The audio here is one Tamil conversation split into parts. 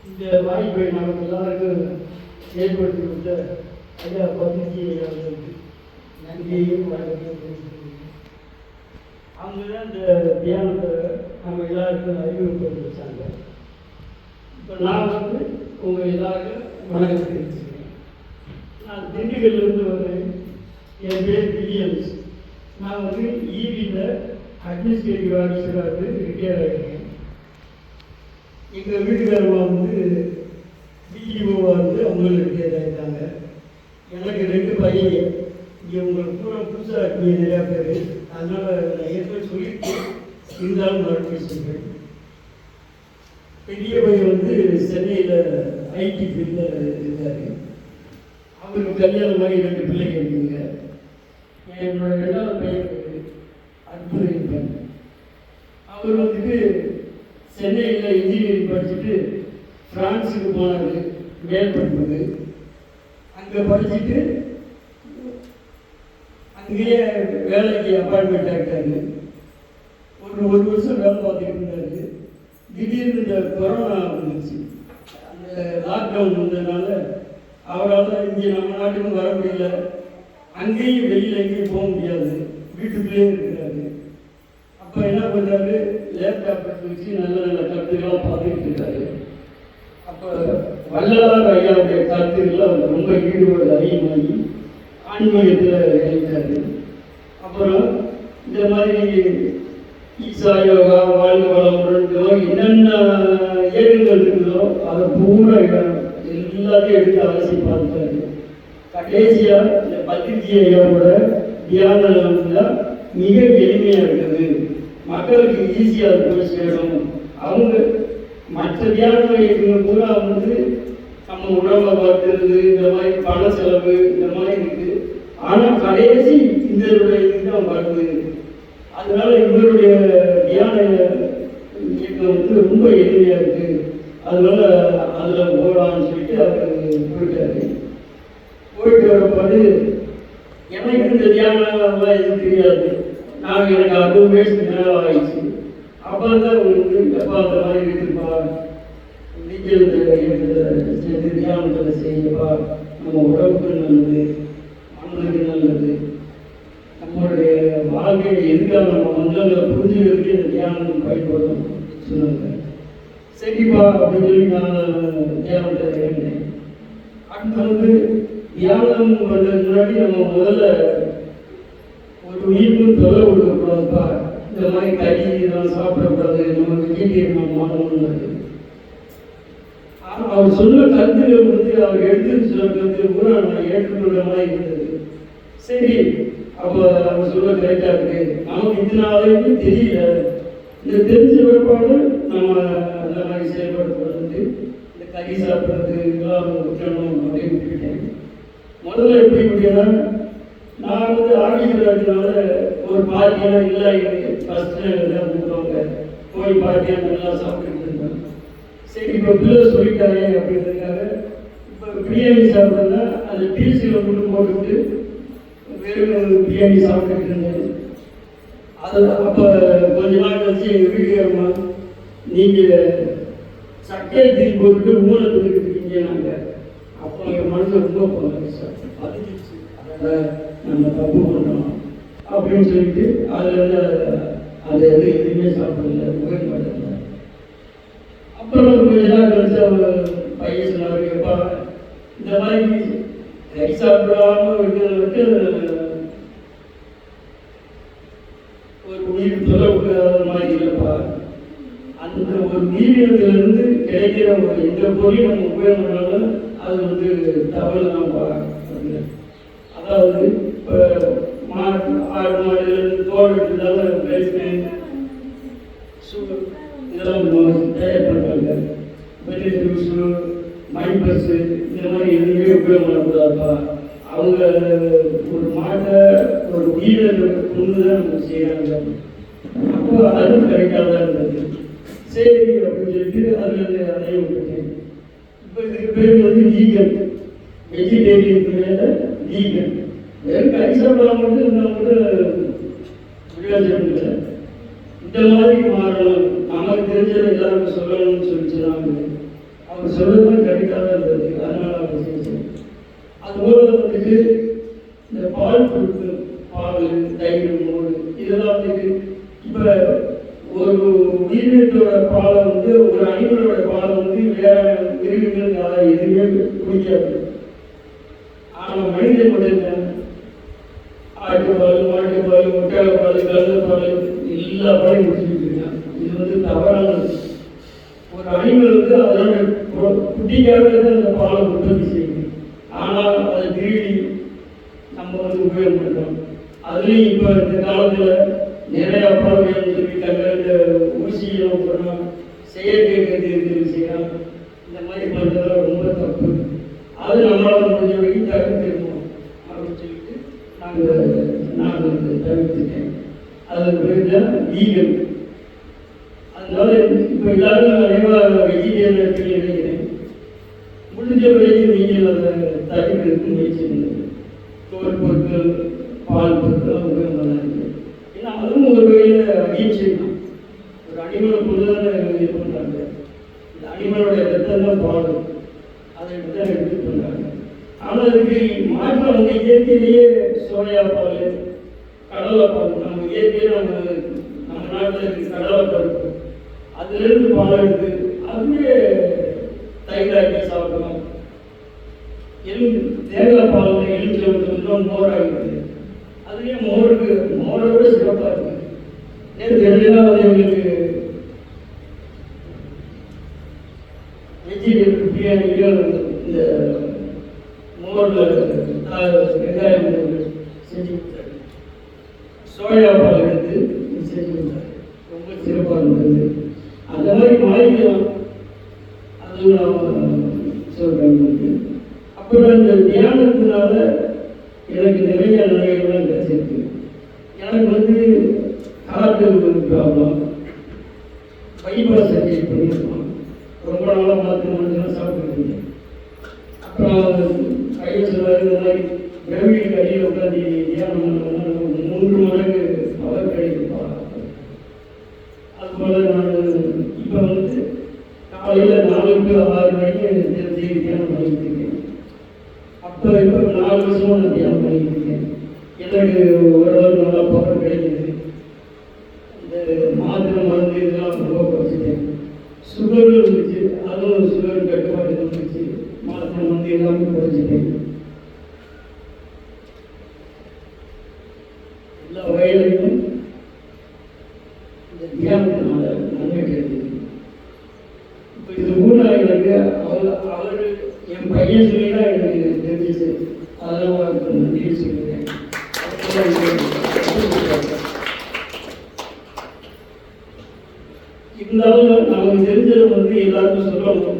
இந்த வாய்ப்பை நமக்கு எல்லாருக்கும் ஏற்படுத்தி கொடுத்த ஐயா பத்திரிகை அவர்களுக்கு நன்றியையும் வணக்கத்தையும். அவங்க தான் இந்த தியானத்தை நம்ம எல்லாருக்கும் அறிமுகப்படுத்தி வச்சாங்க. இப்போ நான் உங்கள் எல்லாருக்கும் வணக்கத்தை தெரிவிச்சுக்கிறேன். நான் திண்டுக்கல்லிருந்து வரேன். என் பேர் வில்லியம்ஸ். நான் ஈவியில் அட்மினிஸ்ட்ரேட்டிவ் ஆஃபீஸராக ரிட்டையர் ஆகிருக்கேன். எங்கள் வீட்டுக்காரமாக பிஇஓவாக அவங்களும் ரிட்டையர் ஆகிட்டாங்க. எனக்கு 2 பையன். இங்கே உங்களுக்கு பூரா புதுசாக இருக்கீங்க நிறையா பேர். அதனால் நான் ஏற்கனவே சொல்லியிருக்கேன், இருந்தாலும் மறுபடியும் சொல்கிறேன். பெரிய பையன் சென்னையில் ஐடி ஃபீல்டில் இருக்கார். அவருக்கு கல்யாணமாகி 2 பிள்ளைங்க இருக்குங்க. என்னோட 2வது பையன் அற்புதம். அவர் சென்னையில் இன்ஜினியரிங் படிச்சுட்டு ஃப்ரான்ஸுக்கு போனார் மேல் படிப்புக்கு. அங்கே படிச்சுட்டு அங்கேயே வேலைக்கு அப்பாயின்மெண்ட் ஆகிட்டாரு. ஒரு வருஷம் வேலை பார்த்துட்டு இருந்தார். திடீர்னு இந்த கொரோனா வந்துச்சு. அந்த லாக்டவுன் வந்ததுனால அவரால் இங்கே நம்ம நாட்டுக்கும் வர முடியல. அங்கேயும் வெளியில் எங்கேயும் போக முடியாது, வீட்டுக்குள்ளேயே இருக்கிறாரு. அப்போ என்ன பண்ணுறாரு, லேப்டாப் வச்சு நல்ல நல்ல கருத்துக்கெல்லாம் பார்த்துக்கிட்டு இருக்காரு. அப்போ வள்ளலார் ஐயாவுடைய கருத்துக்கள் அவர் ரொம்ப ஈடுபாடு அதிகமாகி ஆன்மீகத்தில் இணைந்தார். அப்புறம் இந்த மாதிரி ஈசா யோகா, வாழ்க வளமுடன், என்னென்ன இயக்கங்கள் இருக்குதோ அதை பூரா எல்லாத்தையும் எடுத்து அலசி பார்த்தாரு. கடைசியாக இந்த பத்திரிகை ஐயாவோட தியானம் மிக எளிமையாக இருக்குது, மக்களுக்கு ஈஸியாக போய் சேரும். அவங்க மற்ற தியானம் இயக்கங்கள் பூரா நம்ம உணவை பார்த்துருது, இந்த மாதிரி பண செலவு இந்த மாதிரி இருக்குது. ஆனால் கடைசி இந்த இதுதான் வருது. அதனால இவருடைய தியான இயக்கம் ரொம்ப எளிமையாக இருக்குது. அதனால அதில் போகலான்னு சொல்லிட்டு அவர் போயிட்டாரு. போயிட்டு வரப்பாடு எனக்கு இந்த தியானம்லாம் எதுவும் தெரியாது. எனக்கு 60 வயசுக்கு மேலே ஆகிடுச்சு. அப்போ தான் எப்போ அந்த மாதிரி இருக்குப்பா, நீங்கள் சேர்ந்து தியானத்தில் செய்யப்பா, நம்ம உடம்புக்கு நல்லது, மனதுக்கு நல்லது, நம்மளுடைய வாழ்க்கையை எதுக்காக நம்ம மந்தங்களை புரிஞ்சுக்கிறதுக்கு இந்த தியானம் பயன்படும் சொன்னாங்க. சரிப்பா அப்படின்னு சொல்லி நான் தியானத்தை இறங்கினேன். அடுத்து தியானம் பண்ணுறதுக்கு முன்னாடி நம்ம முதல்ல ஒரு உயிர்ப்பு தொலை கொடுக்கக்கூடாதுப்பா, இந்த மாதிரி கறி இதெல்லாம் சாப்பிடக்கூடாது, நம்ம வெஜிடேரியன் மாறணும்னு. அவர் சொன்ன கருத்துக்கள் அவர் எடுத்து சொன்ன கருத்துக்கள் கூட நான் ஏற்றுக்கொள்ள மாதிரி இருந்தது. சரி, அப்போ அவர் சொல்ல கரெக்டாக இருக்கு. நமக்கு இதனாலேயுமே தெரியல, இந்த தெரிஞ்ச பிற்பாடு நம்ம அந்த மாதிரி செயல்படுத்துறது, இந்த கறி சாப்பிட்றது இதெல்லாம் விட்டணும் அப்படின்னு விட்டுட்டேன். முதல்ல எப்படி முடியும்னா, நான் ஆஃபீஸில் இருக்கிறதுனால ஒரு பார்ட்டியெல்லாம் இல்லை, ஃபஸ்ட்டு எல்லாம் கூப்பிடுவாங்க, போய் பார்ட்டியாக நல்லா சாப்பிட்டுட்டு இருந்தேன். சரி, இப்போ பிள்ளை சொல்லிட்டாரே அப்படின்றதுக்காக இப்போ பிரியாணி சாப்பிட்றதுனா அந்த பீஸில் மட்டும் போட்டுவிட்டு வெறும் பிரியாணி சாப்பிட்டுட்டு இருந்தேன். அது அப்போ கொஞ்ச நாள் கழிச்சு எங்கள் வீட்டுக்காரம்மா, நீங்கள் சக்கையை தூக்கி போட்டுட்டு மூளை தூக்கிட்டு இருக்கீங்க. நாங்கள் அப்போ எங்கள் மனசில் ரொம்ப பதிஞ்சிச்சு, அதனால் நம்ம தப்பு பண்ணுறோம் அப்படின்னு சொல்லிட்டு அதில் அதை எதுவுமே சாப்பிடல, உபயோகப்படல. அப்புறம் கொஞ்ச நாள் கழிச்சு அவர் பையன் சொன்னார், எப்பா இந்த மாதிரி கறி சாப்பிடாம இருக்கிறதுக்கு ஒரு உயிர் தொலை விடாத மாதிரி இல்லைப்பா, அந்த ஒரு உயிரினத்திலிருந்து கிடைக்கிற ஒரு எந்த பொருளையும் நம்ம உபயோகம் பண்ணாலும் அது தவறு தான்ப்பா. அதாவது இப்போ ஆடு மாடுலேருந்து தோல் எடுத்துதான் பேசுனேன், இதெல்லாம் தயார் பண்ணுறாங்க. பெரிய ஜூஸு, மைண்ட் ப்ளஸ்ஸு இந்த மாதிரி எதுவுமே உபயோகம் பண்ணக்கூடாதுப்பா. அவங்க ஒரு மாட்டை ஒரு உயிரை கொண்டு தான் நம்ம செய்கிறாங்க. அப்போ அதுவும் கரெக்டாக தான் இருந்தது. சரி அப்படின்னு சொல்லிட்டு அதில் அதையும் விட்டுட்டேன். இப்போ இதுக்கு பேர் வீகன், வெஜிடேரியன் மேலே வீகன். வெறும் கறி சாப்பிடாம மட்டும் இருந்தால் கூட பிரயோஜனம் இல்லை. இந்த மாதிரி மாறணும். நம்ம நமக்கு தெரிஞ்சதை எல்லாருக்கும் சொல்லணும்னு சொல்லி சொன்னாங்க. அவர் சொல்லதான் கிடைக்காத இருந்தது, அதனால அவர் செஞ்சேன். அதுபோல வந்துட்டு இந்த பால் பொருட்கள், பால், தயிர், மோர் இதெல்லாம் வந்துட்டு இப்போ ஒரு உயிரினத்தோட பாலை வந்து ஒரு அனிமலோட பாலை வந்து வேற மிருகங்கள் அதை எதுவுமே குடிக்காது. ஆனால் மனிதன் மட்டும் ஆட்டு பால், மாட்டு பால், ஒட்டக பால், கழுத பால் எல்லா பாலையும் குடிச்சுட்டு இருக்காங்க. இது வந்து தவறானது. ஒரு அனிமல் வந்து அதோட குட்டிக்காக தான் அந்த பாலை உற்பத்தி செய்யுது. ஆனால் அதை திருடி நம்ம வந்து உபயோகப்படுத்தோம். அதுலேயும் இப்போ இந்த காலத்தில் நிறைய பால் வேணும்னு சொல்லிட்டாங்க. இந்த ஊசியெல்லாம் போடுறோம், செயற்கை கருத்து செய்யலாம். இந்த மாதிரி பண்ணுறதுலாம் ரொம்ப தப்பு. அது நம்மளால் முடிஞ்ச வரைக்கும் தவிர்த்திருக்கோம் அப்படின்னு சொல்லிட்டு நான் தவிர்த்துட்டேன். அது பேர் தான் வீகன். அதனால இப்போ எல்லாரும் நிறைய வெஜிடேரியன் எடுத்து நினைக்கிறேன். முடிஞ்ச வரைக்கும் நீங்கள் அதை தவிர்க்கிறதுக்கு முயற்சி பண்ணுங்க. தோல் பொருட்கள், பால் பொருட்கள் உபயோகம் இருக்குது. ஏன்னா அதுவும் ஒரு வகையில் அகிம்சை தான். ஒரு அனிமலை பொருளாதார இது பண்ணுறாங்க. இந்த அனிமலோடைய ரத்தம் தான் பாடும், அதை தான் எடுத்து பண்ணுறாங்க. ஆனால் அதுக்கு மாற்றம் வந்து இயற்கையிலேயே சோயா பால், கடலை பால், நம்ம இயற்கையிலே நம்ம நாட்டில் இருக்கு கடலை பருப்பு, அதுலேருந்து பால் எடுத்து அதுவே தயிராக்கி சாப்பிடலாம். தேங்காய் பாலில் எலுமிச்சை மோர் ஆகிடுது. அதுலேயே மோரோட சிறப்பாக இருக்குது. நேற்று எல்லாம் வந்து எங்களுக்கு வெஜிடேபிள் பிரியாணிகள் இந்த மோரில் வெங்காயம் செஞ்சு கொடுத்தாரு. சோயா பால் எடுத்து செஞ்சு கொடுத்தாரு. ரொம்ப சிறப்பாக இருந்தது. அந்த மாதிரி மாறிக்கலாம். அதுவும் நான் சொல்கிறேன். அப்புறம் இந்த தியானத்தினால எனக்கு நிறைய நன்மைகள்லாம் கிடைச்சிருக்கு. எனக்கு வந்து ஹார்ட் ப்ராப்ளம், பைபாஸ் சர்ஜரி பண்ணியிருக்கோம். ரொம்ப நாளாக மருந்துலாம் சாப்பிட்டுருக்கீங்க. அப்புறம் கையில் சொல்வார், இந்த மாதிரி பிரமிக்கு அடியில் உட்காந்து தியானம் பண்ணோம்னா 3 மடங்கு பவர் கிடைக்குப்பா. அதுபோல் நான் இப்போ வந்து காலையில் 4 to 6 மணிக்கு தியானம் பண்ணிட்டு இருக்கேன். அப்போ இப்போ 4 வருஷமாக நான் தியானம் பண்ணிட்டு இருக்கேன். எனக்கு ஓரளவு நல்லா பவர் கிடைக்குது. இந்த மாத்திரை மருந்து இதெல்லாம் ரொம்ப குறைச்சிட்டேன். சுகர் இருந்துச்சு, அதுவும் சுகர் கட்டுப்பாடு இருந்துச்சு. மாத்திரை மருந்து எல்லாமே குறைச்சிட்டேன். எல்லா வகையிலையும் இந்த தியானத்தினால நன்மை கிடைக்குது. இப்போ இது ஊரில் எனக்கு அவர் என் பையன் சொல்லி தான் எனக்கு தெரிஞ்சிச்சு. அதெல்லாம் நன்றி சொல்லிக்கிறேன். இருந்தாலும் நமக்கு தெரிஞ்சதை வந்து எல்லாருக்கும் சொல்லணும்.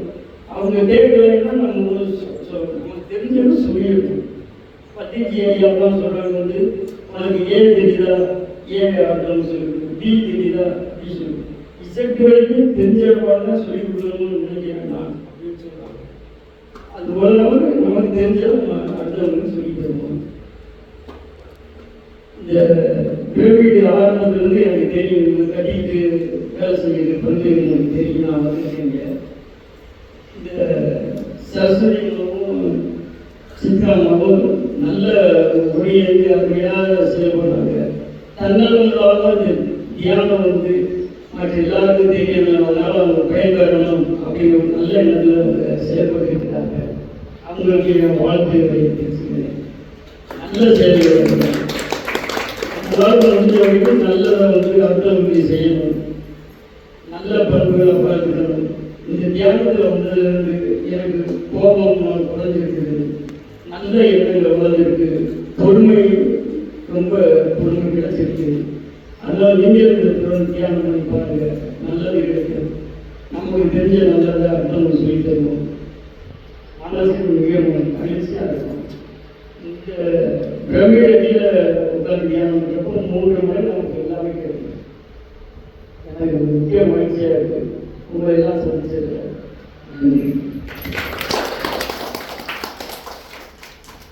அவங்க தேவைகளைன்னா நம்ம சொல்லணும். நமக்கு தெரிஞ்சதை சொல்லிடணும். பத்திரிகை ஏரியாவெல்லாம் சொல்கிறது வந்து உனக்கு ஏன் தெரியுதா, ஏன் ஆட்டம்னு சொல்லிடுது, பி தெரியுதா, பி சொல்லு. இசைக்கு வரைக்கும் தெரிஞ்சவாறு தான் சொல்லிக் கொடுக்கணும்னு நினைக்கிறேன் நான் அப்படின்னு சொல்கிறாங்க. அதுபோல நமக்கு தெரிஞ்சதை நம்ம அடுத்தவங்களுக்கு சொல்லி தருவோம். இந்த பிரமிடு ஆரம்பத்திலிருந்து எனக்கு தெரியும். கட்டிட்டு வேலை செய்யுது பல்வேறு எனக்கு தெரியும். நான் வந்துருக்கேங்க. இந்த சரஸ்வதிகளும் சித்தாமாவும் நல்ல ஒளியேந்து அருமையாக செயல்படுறாங்க. தன்னலங்களாக இந்த தியானம் வந்து மற்ற எல்லாருக்கும் தெரியணும், அதனால அவங்க பயன்பெறணும் அப்படிங்கிற ஒரு நல்ல எண்ணத்தில் அவங்க செயல்பட்டு இருக்கிறாங்க. அவங்களுக்கு என் வாழ்த்துக்களை தெரிஞ்சுக்கிறேன். நல்ல செயல்கள் அதாவது முடிஞ்ச வரைக்கும் நல்லதை வந்து அடுத்தவங்களுக்கு செய்யணும். நல்ல பண்புகளை பார்த்துக்கணும். இந்த தியானத்தில் வந்ததுலேருந்து எனக்கு கோபம் குறைஞ்சிருக்குது, நல்ல எண்ணங்கள் வளர்ந்துருக்கு, பொறுமை ரொம்ப பொறுமை கிடைச்சிருக்கு. அதனால் நீங்கள் இந்த தியானம் பண்ணி பாருங்க, நல்லது கிடைக்கும். நமக்கு தெரிஞ்ச நல்லதை அடுத்தவங்க சொல்லி தருவோம். மனசுக்கு மிக மகிழ்ச்சியாக இருக்கும். இந்த பிரமிடத்தில் உட்காந்து தியானம் பண்ணுறப்போ 3 முறை நம்ம